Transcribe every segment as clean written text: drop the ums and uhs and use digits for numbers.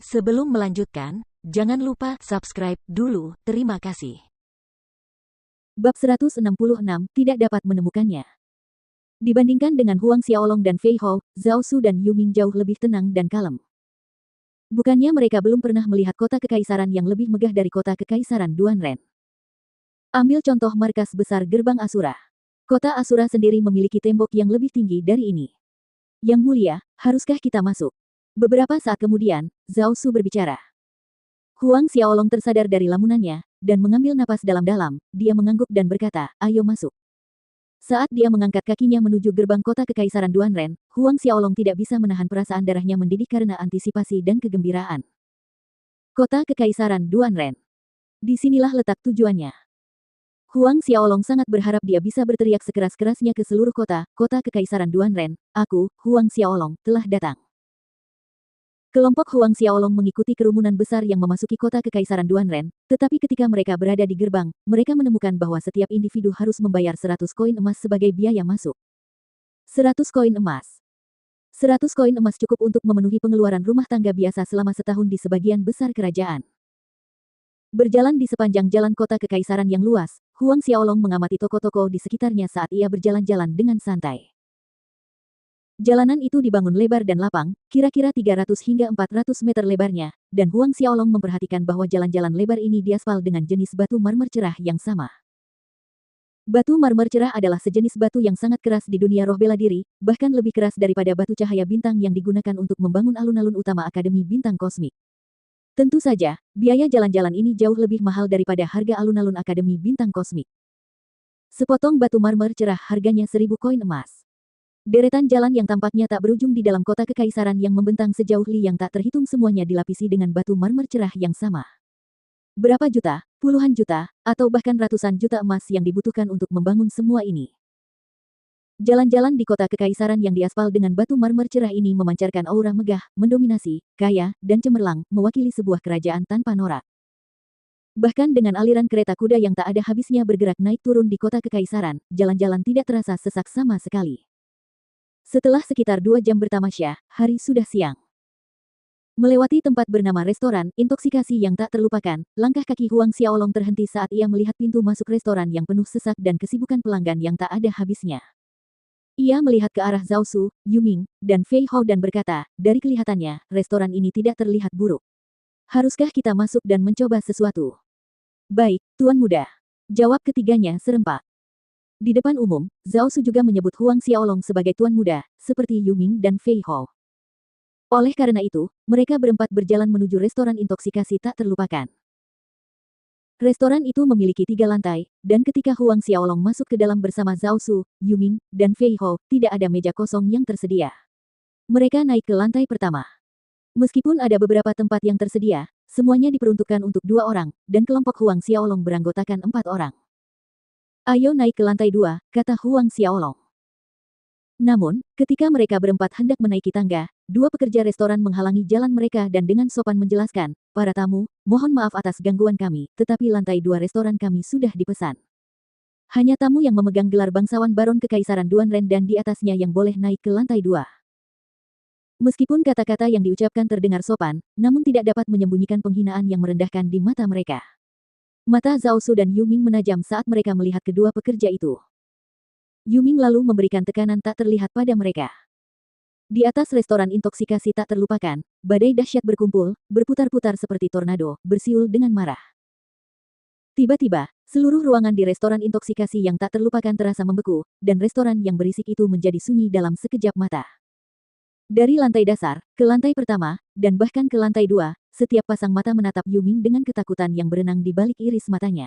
Sebelum melanjutkan, jangan lupa subscribe dulu, terima kasih. Bab 166, tidak dapat menemukannya. Dibandingkan dengan Huang Xiaolong dan Fei Hao, Zhao Su dan Yu Ming jauh lebih tenang dan kalem. Bukannya mereka belum pernah melihat kota kekaisaran yang lebih megah dari kota kekaisaran Duanren. Ambil contoh markas besar gerbang Asura. Kota Asura sendiri memiliki tembok yang lebih tinggi dari ini. Yang mulia, haruskah kita masuk? Beberapa saat kemudian, Zhao Su berbicara. Huang Xiaolong tersadar dari lamunannya, dan mengambil napas dalam-dalam, dia mengangguk dan berkata, ayo masuk. Saat dia mengangkat kakinya menuju gerbang kota kekaisaran Duanren, Huang Xiaolong tidak bisa menahan perasaan darahnya mendidih karena antisipasi dan kegembiraan. Kota kekaisaran Duanren. Disinilah letak tujuannya. Huang Xiaolong sangat berharap dia bisa berteriak sekeras-kerasnya ke seluruh kota kekaisaran Duanren, aku, Huang Xiaolong, telah datang. Kelompok Huang Xiaolong mengikuti kerumunan besar yang memasuki kota kekaisaran Duanren, tetapi ketika mereka berada di gerbang, mereka menemukan bahwa setiap individu harus membayar 100 koin emas sebagai biaya masuk. 100 koin emas. 100 koin emas cukup untuk memenuhi pengeluaran rumah tangga biasa selama setahun di sebagian besar kerajaan. Berjalan di sepanjang jalan kota kekaisaran yang luas, Huang Xiaolong mengamati toko-toko di sekitarnya saat ia berjalan-jalan dengan santai. Jalanan itu dibangun lebar dan lapang, kira-kira 300 hingga 400 meter lebarnya, dan Huang Xiaolong memperhatikan bahwa jalan-jalan lebar ini diaspal dengan jenis batu marmer cerah yang sama. Batu marmer cerah adalah sejenis batu yang sangat keras di dunia roh bela diri, bahkan lebih keras daripada batu cahaya bintang yang digunakan untuk membangun alun-alun utama Akademi Bintang Kosmik. Tentu saja, biaya jalan-jalan ini jauh lebih mahal daripada harga alun-alun Akademi Bintang Kosmik. Sepotong batu marmer cerah harganya 1000 koin emas. Deretan jalan yang tampaknya tak berujung di dalam kota kekaisaran yang membentang sejauh li yang tak terhitung semuanya dilapisi dengan batu marmer cerah yang sama. Berapa juta, puluhan juta, atau bahkan ratusan juta emas yang dibutuhkan untuk membangun semua ini. Jalan-jalan di kota kekaisaran yang diaspal dengan batu marmer cerah ini memancarkan aura megah, mendominasi, kaya, dan cemerlang, mewakili sebuah kerajaan tanpa norak. Bahkan dengan aliran kereta kuda yang tak ada habisnya bergerak naik turun di kota kekaisaran, jalan-jalan tidak terasa sesak sama sekali. Setelah sekitar 2 jam bertamasya, hari sudah siang. Melewati tempat bernama restoran, intoksikasi yang tak terlupakan, langkah kaki Huang Xiaolong terhenti saat ia melihat pintu masuk restoran yang penuh sesak dan kesibukan pelanggan yang tak ada habisnya. Ia melihat ke arah Zhao Su, Yu Ming, dan Fei Hao dan berkata, dari kelihatannya, restoran ini tidak terlihat buruk. Haruskah kita masuk dan mencoba sesuatu? Baik, Tuan Muda. Jawab ketiganya serempak. Di depan umum, Zhao Su juga menyebut Huang Xiaolong sebagai Tuan Muda, seperti Yu Ming dan Fei Hao. Oleh karena itu, mereka berempat berjalan menuju restoran intoksikasi tak terlupakan. Restoran itu memiliki 3 lantai, dan ketika Huang Xiaolong masuk ke dalam bersama Zhao Su, Yu Ming, dan Fei Hao, tidak ada meja kosong yang tersedia. Mereka naik ke lantai pertama. Meskipun ada beberapa tempat yang tersedia, semuanya diperuntukkan untuk 2 orang, dan kelompok Huang Xiaolong beranggotakan 4 orang. Ayo naik ke lantai 2, kata Huang Xiaolong. Namun, ketika mereka berempat hendak menaiki tangga, 2 pekerja restoran menghalangi jalan mereka dan dengan sopan menjelaskan, para tamu, mohon maaf atas gangguan kami, tetapi lantai 2 restoran kami sudah dipesan. Hanya tamu yang memegang gelar bangsawan Baron Kekaisaran Duanren dan di atasnya yang boleh naik ke lantai 2. Meskipun kata-kata yang diucapkan terdengar sopan, namun tidak dapat menyembunyikan penghinaan yang merendahkan di mata mereka. Mata Zhao Su dan Yu Ming menajam saat mereka melihat kedua pekerja itu. Yu Ming lalu memberikan tekanan tak terlihat pada mereka. Di atas restoran intoksikasi tak terlupakan, badai dahsyat berkumpul, berputar-putar seperti tornado, bersiul dengan marah. Tiba-tiba, seluruh ruangan di restoran intoksikasi yang tak terlupakan terasa membeku, dan restoran yang berisik itu menjadi sunyi dalam sekejap mata. Dari lantai dasar, ke lantai pertama, dan bahkan ke lantai 2, setiap pasang mata menatap Yu Ming dengan ketakutan yang berenang di balik iris matanya.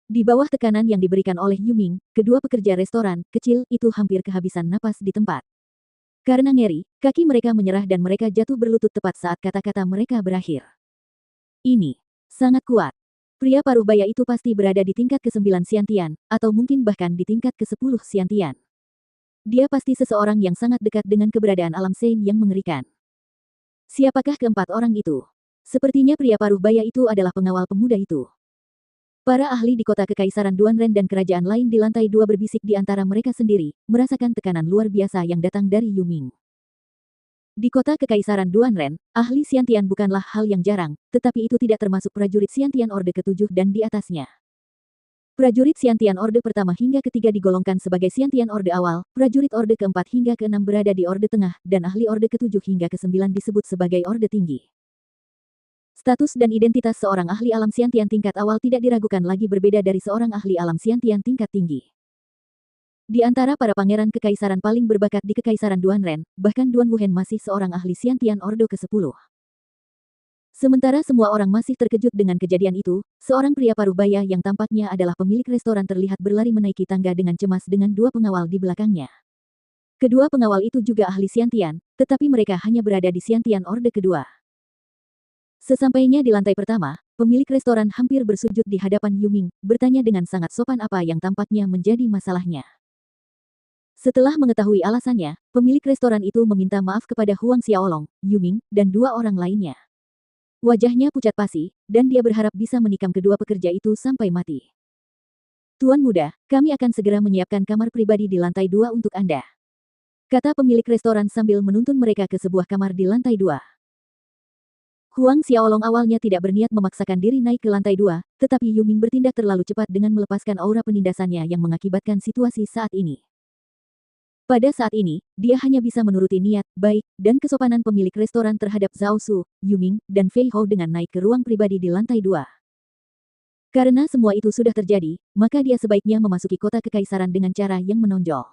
Di bawah tekanan yang diberikan oleh Yu Ming, kedua pekerja restoran kecil itu hampir kehabisan napas di tempat. Karena ngeri, kaki mereka menyerah dan mereka jatuh berlutut tepat saat kata-kata mereka berakhir. Ini sangat kuat. Pria paruh baya itu pasti berada di tingkat ke-9 Xiantian, atau mungkin bahkan di tingkat ke-10 Xiantian. Dia pasti seseorang yang sangat dekat dengan keberadaan alam Sein yang mengerikan. Siapakah keempat orang itu? Sepertinya pria paruh baya itu adalah pengawal pemuda itu. Para ahli di kota kekaisaran Duanren dan kerajaan lain di lantai 2 berbisik di antara mereka sendiri, merasakan tekanan luar biasa yang datang dari Yu Ming. Di kota Kekaisaran Duanren, ahli Xiantian bukanlah hal yang jarang, tetapi itu tidak termasuk prajurit Xiantian Orde ke-7 dan di atasnya. Prajurit Xiantian Orde pertama hingga ketiga digolongkan sebagai Xiantian Orde awal, prajurit Orde keempat hingga keenam berada di Orde tengah, dan ahli Orde ke-7 hingga ke-9 disebut sebagai Orde tinggi. Status dan identitas seorang ahli alam Xiantian tingkat awal tidak diragukan lagi berbeda dari seorang ahli alam Xiantian tingkat tinggi. Di antara para pangeran kekaisaran paling berbakat di Kekaisaran Duanren, bahkan Duan Wuhen masih seorang ahli Xiantian Ordo ke-10. Sementara semua orang masih terkejut dengan kejadian itu, seorang pria paruh baya yang tampaknya adalah pemilik restoran terlihat berlari menaiki tangga dengan cemas dengan dua pengawal di belakangnya. Kedua pengawal itu juga ahli Xiantian, tetapi mereka hanya berada di Xiantian Orde kedua. Sesampainya di lantai pertama, pemilik restoran hampir bersujud di hadapan Yuming, bertanya dengan sangat sopan apa yang tampaknya menjadi masalahnya. Setelah mengetahui alasannya, pemilik restoran itu meminta maaf kepada Huang Xiaolong, Yuming, dan dua orang lainnya. Wajahnya pucat pasi, dan dia berharap bisa menikam kedua pekerja itu sampai mati. Tuan muda, kami akan segera menyiapkan kamar pribadi di lantai 2 untuk Anda, kata pemilik restoran sambil menuntun mereka ke sebuah kamar di lantai 2. Huang Xiaolong awalnya tidak berniat memaksakan diri naik ke lantai 2, tetapi Yuming bertindak terlalu cepat dengan melepaskan aura penindasannya yang mengakibatkan situasi saat ini. Pada saat ini, dia hanya bisa menuruti niat baik dan kesopanan pemilik restoran terhadap Zhao Su, Yuming, dan Fei Hou dengan naik ke ruang pribadi di lantai 2. Karena semua itu sudah terjadi, maka dia sebaiknya memasuki kota kekaisaran dengan cara yang menonjol.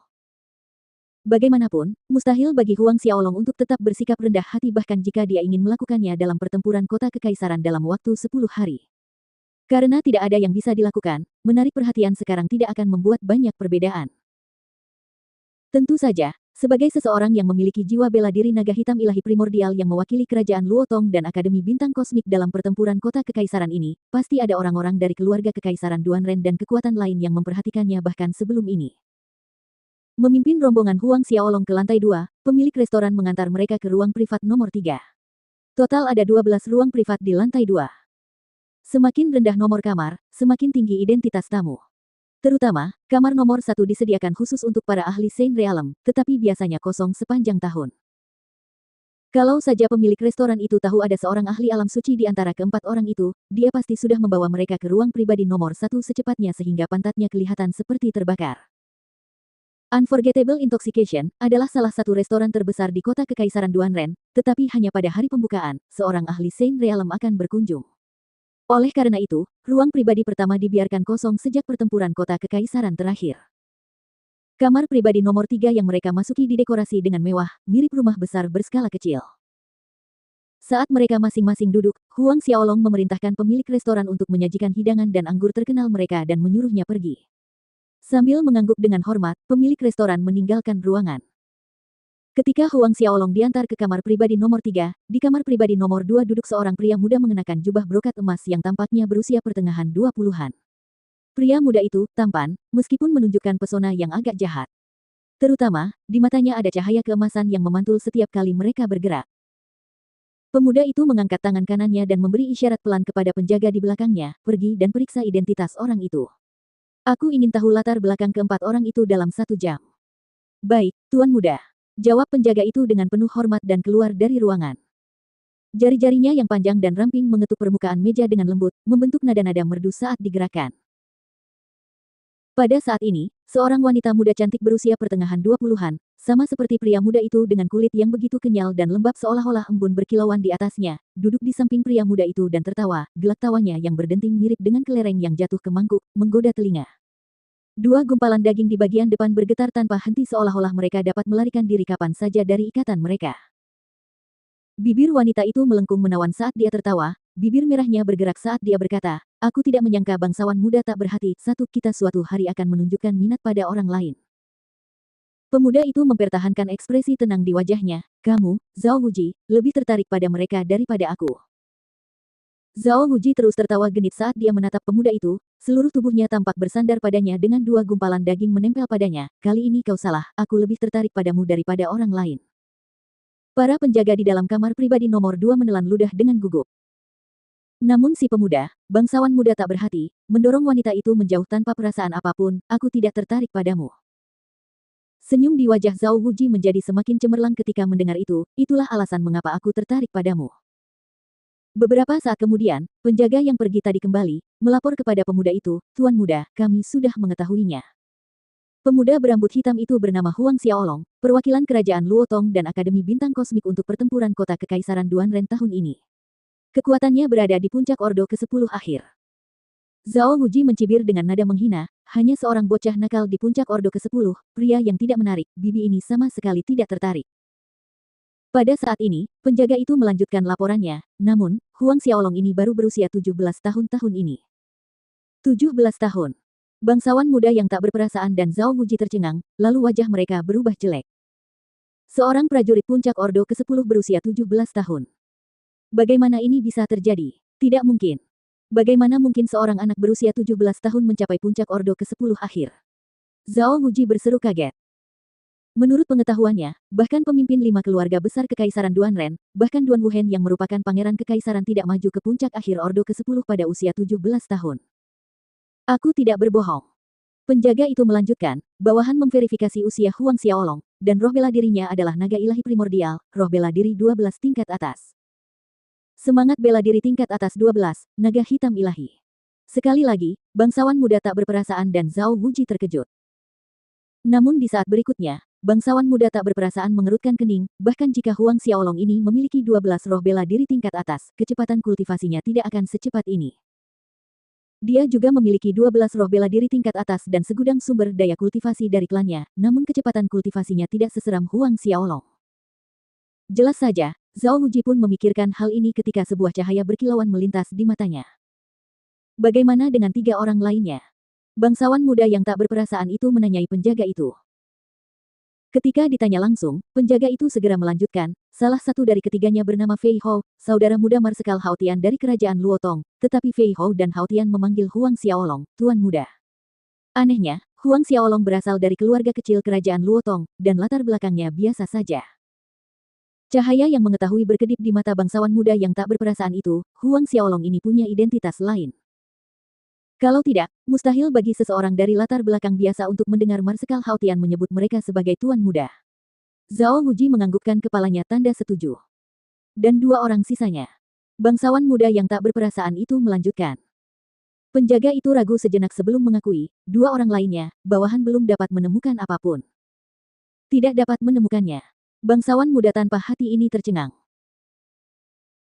Bagaimanapun, mustahil bagi Huang Xiaolong untuk tetap bersikap rendah hati bahkan jika dia ingin melakukannya dalam pertempuran kota kekaisaran dalam waktu 10 hari. Karena tidak ada yang bisa dilakukan, menarik perhatian sekarang tidak akan membuat banyak perbedaan. Tentu saja, sebagai seseorang yang memiliki jiwa bela diri naga hitam ilahi primordial yang mewakili kerajaan Luotong dan Akademi Bintang Kosmik dalam pertempuran kota kekaisaran ini, pasti ada orang-orang dari keluarga kekaisaran Duanren dan kekuatan lain yang memperhatikannya bahkan sebelum ini. Memimpin rombongan Huang Xiaolong ke lantai 2, pemilik restoran mengantar mereka ke ruang privat nomor 3. Total ada 12 ruang privat di lantai 2. Semakin rendah nomor kamar, semakin tinggi identitas tamu. Terutama, kamar nomor 1 disediakan khusus untuk para ahli Saint Realm, tetapi biasanya kosong sepanjang tahun. Kalau saja pemilik restoran itu tahu ada seorang ahli alam suci di antara keempat orang itu, dia pasti sudah membawa mereka ke ruang pribadi nomor 1 secepatnya sehingga pantatnya kelihatan seperti terbakar. Unforgettable Intoxication adalah salah satu restoran terbesar di kota Kekaisaran Duanren, tetapi hanya pada hari pembukaan, seorang ahli Saint Realm akan berkunjung. Oleh karena itu, ruang pribadi pertama dibiarkan kosong sejak pertempuran kota kekaisaran terakhir. Kamar pribadi nomor 3 yang mereka masuki didekorasi dengan mewah, mirip rumah besar berskala kecil. Saat mereka masing-masing duduk, Huang Xiaolong memerintahkan pemilik restoran untuk menyajikan hidangan dan anggur terkenal mereka dan menyuruhnya pergi. Sambil mengangguk dengan hormat, pemilik restoran meninggalkan ruangan. Ketika Huang Xiaolong diantar ke kamar pribadi nomor 3, di kamar pribadi nomor 2 duduk seorang pria muda mengenakan jubah brokat emas yang tampaknya berusia pertengahan 20-an. Pria muda itu tampan, meskipun menunjukkan pesona yang agak jahat. Terutama, di matanya ada cahaya keemasan yang memantul setiap kali mereka bergerak. Pemuda itu mengangkat tangan kanannya dan memberi isyarat pelan kepada penjaga di belakangnya, pergi dan periksa identitas orang itu. Aku ingin tahu latar belakang keempat orang itu dalam 1 jam. Baik, Tuan Muda. Jawab penjaga itu dengan penuh hormat dan keluar dari ruangan. Jari-jarinya yang panjang dan ramping mengetuk permukaan meja dengan lembut, membentuk nada-nada merdu saat digerakkan. Pada saat ini, seorang wanita muda cantik berusia pertengahan 20-an, sama seperti pria muda itu dengan kulit yang begitu kenyal dan lembab seolah-olah embun berkilauan di atasnya, duduk di samping pria muda itu dan tertawa, gelak tawanya yang berdenting mirip dengan kelereng yang jatuh ke mangkuk, menggoda telinga. Dua gumpalan daging di bagian depan bergetar tanpa henti seolah-olah mereka dapat melarikan diri kapan saja dari ikatan mereka. Bibir wanita itu melengkung menawan saat dia tertawa, bibir merahnya bergerak saat dia berkata, aku tidak menyangka bangsawan muda tak berhati, kita suatu hari akan menunjukkan minat pada orang lain. Pemuda itu mempertahankan ekspresi tenang di wajahnya, kamu, Zhao Wuji, lebih tertarik pada mereka daripada aku. Zhao Wuji terus tertawa genit saat dia menatap pemuda itu, seluruh tubuhnya tampak bersandar padanya dengan dua gumpalan daging menempel padanya, kali ini kau salah, aku lebih tertarik padamu daripada orang lain. Para penjaga di dalam kamar pribadi nomor 2 menelan ludah dengan gugup. Namun si pemuda, bangsawan muda tak berhati, mendorong wanita itu menjauh tanpa perasaan apapun, aku tidak tertarik padamu. Senyum di wajah Zhao Wuji menjadi semakin cemerlang ketika mendengar itu, itulah alasan mengapa aku tertarik padamu. Beberapa saat kemudian, penjaga yang pergi tadi kembali, melapor kepada pemuda itu, Tuan Muda, kami sudah mengetahuinya. Pemuda berambut hitam itu bernama Huang Xiaolong, perwakilan kerajaan Luotong dan Akademi Bintang Kosmik untuk pertempuran kota Kekaisaran Duanren tahun ini. Kekuatannya berada di puncak Ordo ke-10 akhir. Zhao Wuji mencibir dengan nada menghina, hanya seorang bocah nakal di puncak Ordo ke-10, pria yang tidak menarik, bibi ini sama sekali tidak tertarik. Pada saat ini, penjaga itu melanjutkan laporannya, namun, Huang Xiaolong ini baru berusia 17 tahun ini. 17 tahun. Bangsawan muda yang tak berperasaan dan Zhao Wuji tercengang, lalu wajah mereka berubah jelek. Seorang prajurit puncak Ordo ke-10 berusia 17 tahun. Bagaimana ini bisa terjadi? Tidak mungkin. Bagaimana mungkin seorang anak berusia 17 tahun mencapai puncak Ordo ke-10 akhir? Zhao Wuji berseru kaget. Menurut pengetahuannya, bahkan pemimpin 5 keluarga besar Kekaisaran Duanren, bahkan Duan Wuhen yang merupakan pangeran kekaisaran tidak maju ke puncak akhir Ordo ke-10 pada usia 17 tahun. Aku tidak berbohong. Penjaga itu melanjutkan, bawahan memverifikasi usia Huang Xiaolong, dan roh bela dirinya adalah naga ilahi primordial, roh bela diri 12 tingkat atas. Semangat bela diri tingkat atas 12, naga hitam ilahi. Sekali lagi, bangsawan muda tak berperasaan dan Zhao Wuji terkejut. Namun di saat berikutnya, bangsawan muda tak berperasaan mengerutkan kening, bahkan jika Huang Xiaolong ini memiliki 12 roh bela diri tingkat atas, kecepatan kultivasinya tidak akan secepat ini. Dia juga memiliki 12 roh bela diri tingkat atas dan segudang sumber daya kultivasi dari klannya, namun kecepatan kultivasinya tidak seseram Huang Xiaolong. Jelas saja, Zhao Wuji pun memikirkan hal ini ketika sebuah cahaya berkilauan melintas di matanya. Bagaimana dengan 3 orang lainnya? Bangsawan muda yang tak berperasaan itu menanyai penjaga itu. Ketika ditanya langsung, penjaga itu segera melanjutkan, salah satu dari ketiganya bernama Fei Hou, saudara muda Marsekal Haotian dari kerajaan Luotong, tetapi Fei Hou dan Haotian memanggil Huang Xiaolong, Tuan Muda. Anehnya, Huang Xiaolong berasal dari keluarga kecil kerajaan Luotong, dan latar belakangnya biasa saja. Cahaya yang mengetahui berkedip di mata bangsawan muda yang tak berperasaan itu, Huang Xiaolong ini punya identitas lain. Kalau tidak, mustahil bagi seseorang dari latar belakang biasa untuk mendengar Marsekal Haotian menyebut mereka sebagai Tuan Muda. Zhao Wuji menganggukkan kepalanya tanda setuju. Dan 2 orang sisanya. Bangsawan muda yang tak berperasaan itu melanjutkan. Penjaga itu ragu sejenak sebelum mengakui, 2 orang lainnya, bawahan belum dapat menemukan apapun. Tidak dapat menemukannya. Bangsawan muda tanpa hati ini tercengang.